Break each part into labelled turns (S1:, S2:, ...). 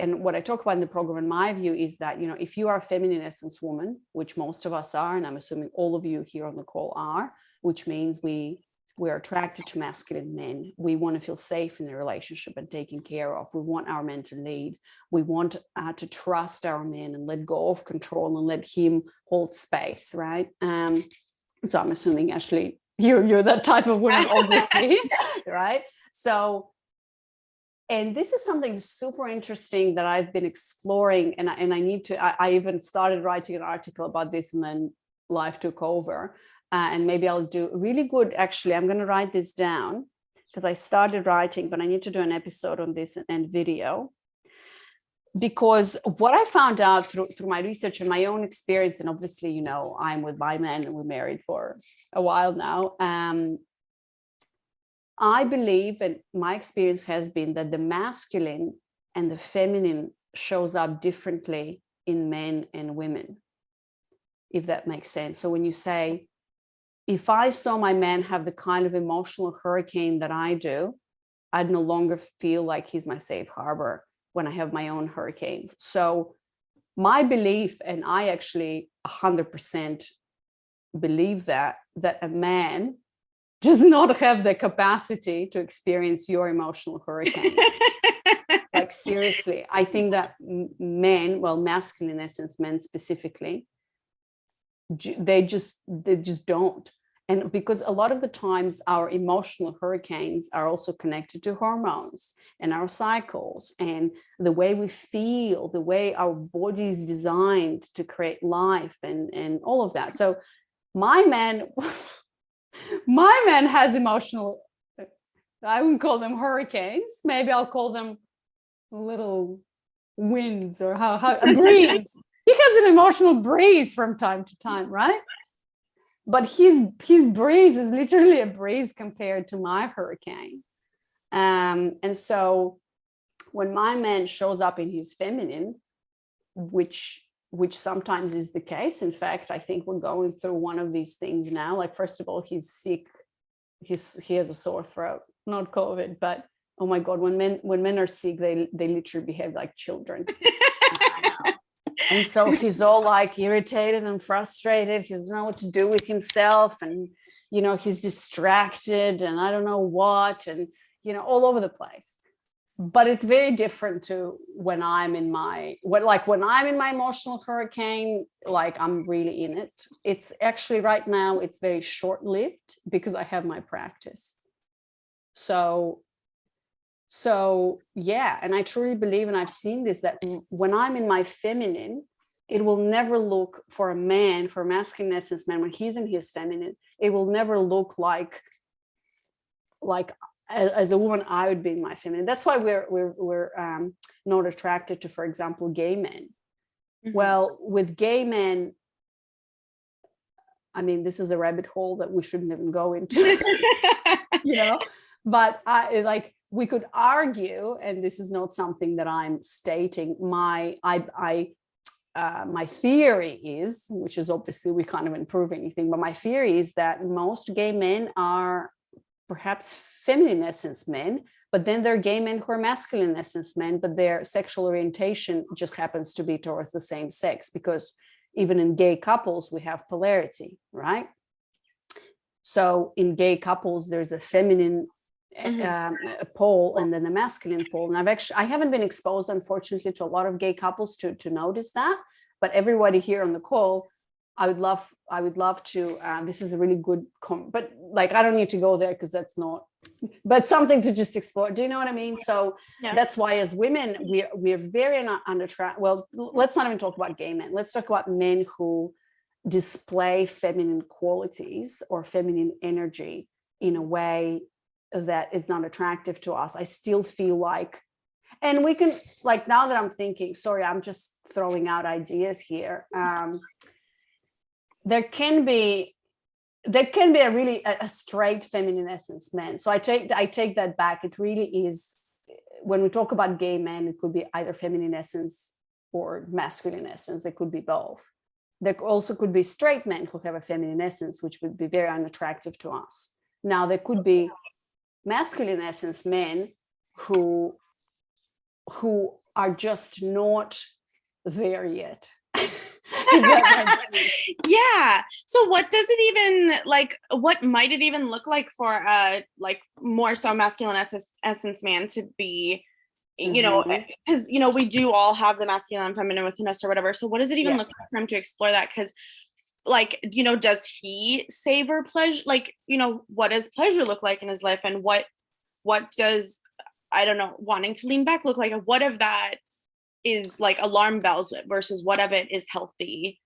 S1: and what I talk about in the program, in my view, is that, you know, if you are a feminine essence woman, which most of us are, and I'm assuming all of you here on the call are, which means we're attracted to masculine men. We want to feel safe in a relationship and taken care of. We want our men to lead. We want to trust our men and let go of control and let him hold space, right? So I'm assuming, Ashley, you're that type of woman, obviously, right? So, and this is something super interesting that I've been exploring, and I even started writing an article about this, and then life took over. And maybe I'll do really good. Actually, I'm going to write this down because I started writing, but I need to do an episode on this and video. Because what I found out through my research and my own experience, and obviously, you know, I'm with my man and we're married for a while now. I believe, and my experience has been, that the masculine and the feminine shows up differently in men and women, if that makes sense. So when you say, if I saw my man have the kind of emotional hurricane that I do, I'd no longer feel like he's my safe harbor when I have my own hurricanes. So my belief, and I actually 100% believe that a man does not have the capacity to experience your emotional hurricane. Like, seriously, I think that men, well, masculine essence men specifically, they just don't. And because a lot of the times our emotional hurricanes are also connected to hormones and our cycles and the way we feel, the way our body is designed to create life and all of that. So my man has emotional, I wouldn't call them hurricanes. Maybe I'll call them little winds, or how a breeze. He has an emotional breeze from time to time, right? But his breeze is literally a breeze compared to my hurricane. And so when my man shows up in his feminine, which sometimes is the case. In fact, I think we're going through one of these things now. Like, first of all, he's sick. He has a sore throat, not COVID, but oh my God, when men are sick, they literally behave like children. And so he's all like irritated and frustrated. He doesn't know what to do with himself. And, you know, he's distracted and I don't know what, and, you know, all over the place. But it's very different to when I'm in my emotional hurricane, like I'm really in it. It's actually right now, it's very short-lived because I have my practice. So yeah, and I truly believe, and I've seen this, that when I'm in my feminine, it will never look for a man, for a masculine essence man, when he's in his feminine, it will never look like as a woman I would be in my feminine. That's why we're not attracted to, for example, gay men. Mm-hmm. Well, with gay men, I mean, this is a rabbit hole that we shouldn't even go into, you know, but we could argue, and this is not something that I'm stating, my theory is, which is obviously we can't even prove anything, but my theory is that most gay men are perhaps feminine essence men, but then there are gay men who are masculine essence men, but their sexual orientation just happens to be towards the same sex, because even in gay couples, we have polarity, right? So in gay couples, there's a feminine pole and then a masculine pole. And I haven't been exposed, unfortunately, to a lot of gay couples to notice that, but everybody here on the call, I would love to, this is a really good, but like, I don't need to go there because that's not, but something to just explore. Do you know what I mean? So yeah. That's why as women, we're very unattractive. Well, let's not even talk about gay men. Let's talk about men who display feminine qualities or feminine energy in a way that is not attractive to us. I still feel like, and we can, like, now that I'm thinking, sorry, I'm just throwing out ideas here. There can be a straight feminine essence man. So I take that back. It really is, when we talk about gay men, it could be either feminine essence or masculine essence. They could be both. There also could be straight men who have a feminine essence, which would be very unattractive to us. Now, there could be masculine essence men who are just not there yet.
S2: Yeah. So what does it even like? What might it even look like for a like more so masculine essence man to be? You know, because you know we do all have the masculine and feminine within us or whatever. So what does it even look like for him to explore that? Because like, you know, does he savor pleasure? Like, you know, what does pleasure look like in his life, and what does, I don't know, wanting to lean back look like? What of that is like alarm bells versus what of it is healthy?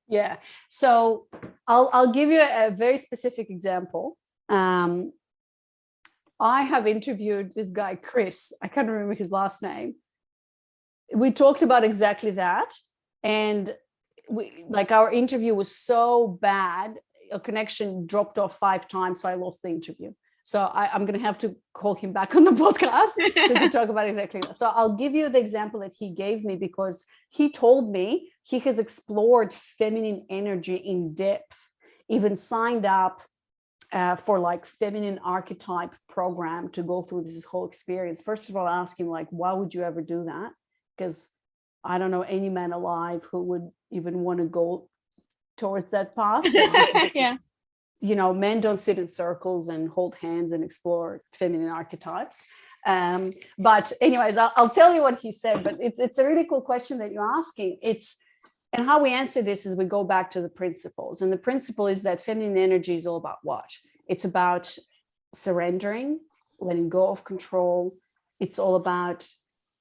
S1: Yeah. So I'll give you a very specific example. I have interviewed this guy, Chris. I can't remember his last name. We talked about exactly that. And our interview was so bad, a connection dropped off 5 times. So I lost the interview. So I'm going to have to call him back on the podcast so we can talk about exactly that. So I'll give you the example that he gave me, because he told me he has explored feminine energy in depth, even signed up for like feminine archetype program to go through this whole experience. First of all, I asked him, like, why would you ever do that? Because I don't know any man alive who would even want to go towards that path.
S2: Yeah.
S1: You know, men don't sit in circles and hold hands and explore feminine archetypes. But anyways, I'll tell you what he said, but it's a really cool question that you're asking. And how we answer this is we go back to the principles. And the principle is that feminine energy is all about what? It's about surrendering, letting go of control. It's all about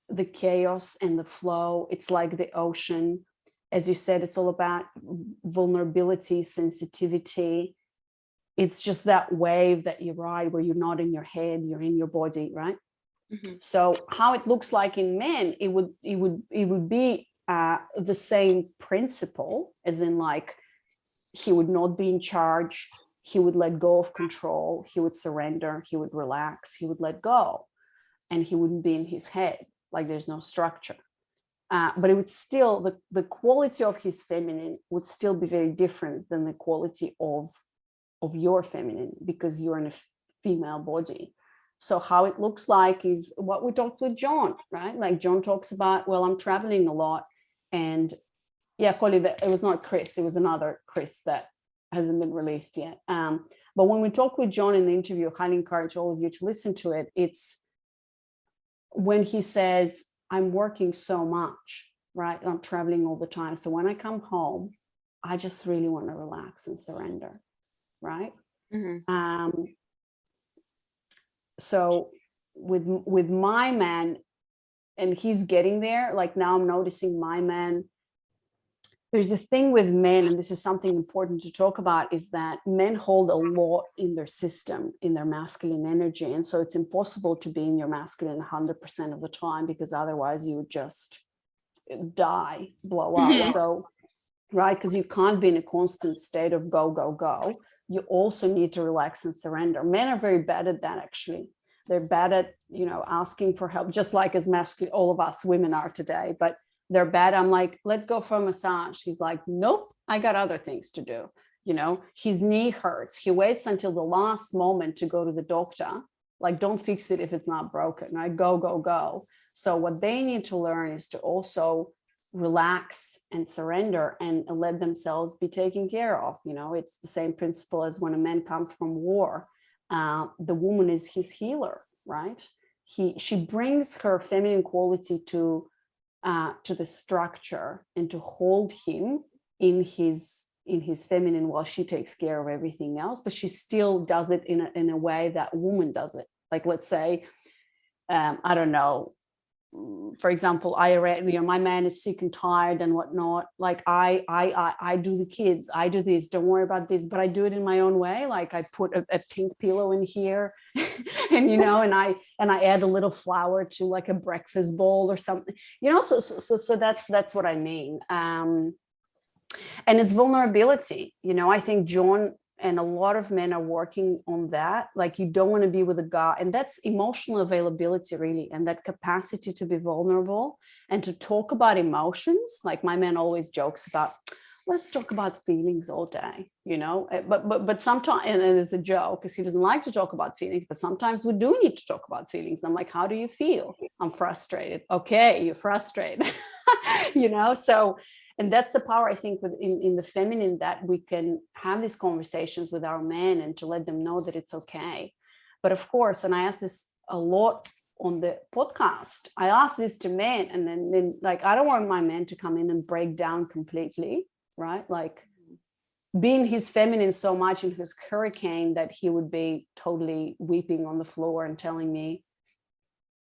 S1: the chaos and the flow. It's like the ocean. As you said, it's all about vulnerability, sensitivity. It's just that wave that you ride where you're not in your head, you're in your body, right? Mm-hmm. So how it looks like in men, it would be the same principle, as in, like, he would not be in charge, he would let go of control, he would surrender, he would relax, he would let go, and he wouldn't be in his head, like there's no structure. But it would still, the quality of his feminine would still be very different than the quality of your feminine, because you're in a female body. So how it looks like is what we talked with John, right? Like John talks about, well, I'm traveling a lot. And yeah, Polly, it was not Chris, it was another Chris that hasn't been released yet. But when we talk with John in the interview, I highly encourage all of you to listen to it. It's when he says, I'm working so much, right? I'm traveling all the time. So when I come home, I just really want to relax and surrender, right? Mm-hmm. So with my man, and he's getting there, like now I'm noticing my man, there's a thing with men, and this is something important to talk about, is that men hold a lot in their system, in their masculine energy. And so it's impossible to be in your masculine 100% of the time, because otherwise you would just die, blow up. Mm-hmm. So, right, because you can't be in a constant state of go, go, go. You also need to relax and surrender. Men are very bad at that, actually. They're bad at, asking for help, just like as masculine, all of us women are today, but they're bad. I'm like, let's go for a massage. He's like, nope, I got other things to do. His knee hurts. He waits until the last moment to go to the doctor. Like, don't fix it if it's not broken, right? Go, go, go. So what they need to learn is to also relax and surrender and let themselves be taken care of. It's the same principle as when a man comes from war. The woman is his healer, right? She brings her feminine quality to the structure and to hold him in his feminine while she takes care of everything else. But she still does it in a way that woman does it. Like, let's say, I don't know, for example, I read, my man is sick and tired and whatnot. Like I do the kids, I do this, don't worry about this, but I do it in my own way. Like I put a pink pillow in here and, and I add a little flower to like a breakfast bowl or something, so that's what I mean. And it's vulnerability. I think John and a lot of men are working on that. Like, you don't want to be with a guy, and that's emotional availability, really, and that capacity to be vulnerable and to talk about emotions. Like, my man always jokes about, let's talk about feelings all day, but sometimes, and it's a joke because he doesn't like to talk about feelings, but sometimes we do need to talk about feelings. I'm like, how do you feel? I'm frustrated. Okay, you're frustrated. So, and that's the power, I think, in the feminine, that we can have these conversations with our men and to let them know that it's okay. But of course, and I ask this a lot on the podcast, I ask this to men, and then like, I don't want my man to come in and break down completely, right? Like being his feminine so much in his hurricane that he would be totally weeping on the floor and telling me,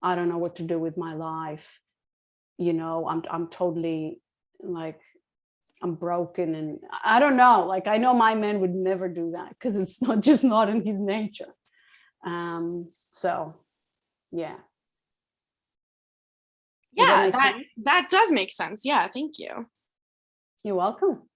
S1: I don't know what to do with my life. I'm totally like, I'm broken, and I don't know. Like, I know my man would never do that because it's not in his nature. So yeah.
S2: Yeah, that does make sense. Yeah, thank you.
S1: You're welcome.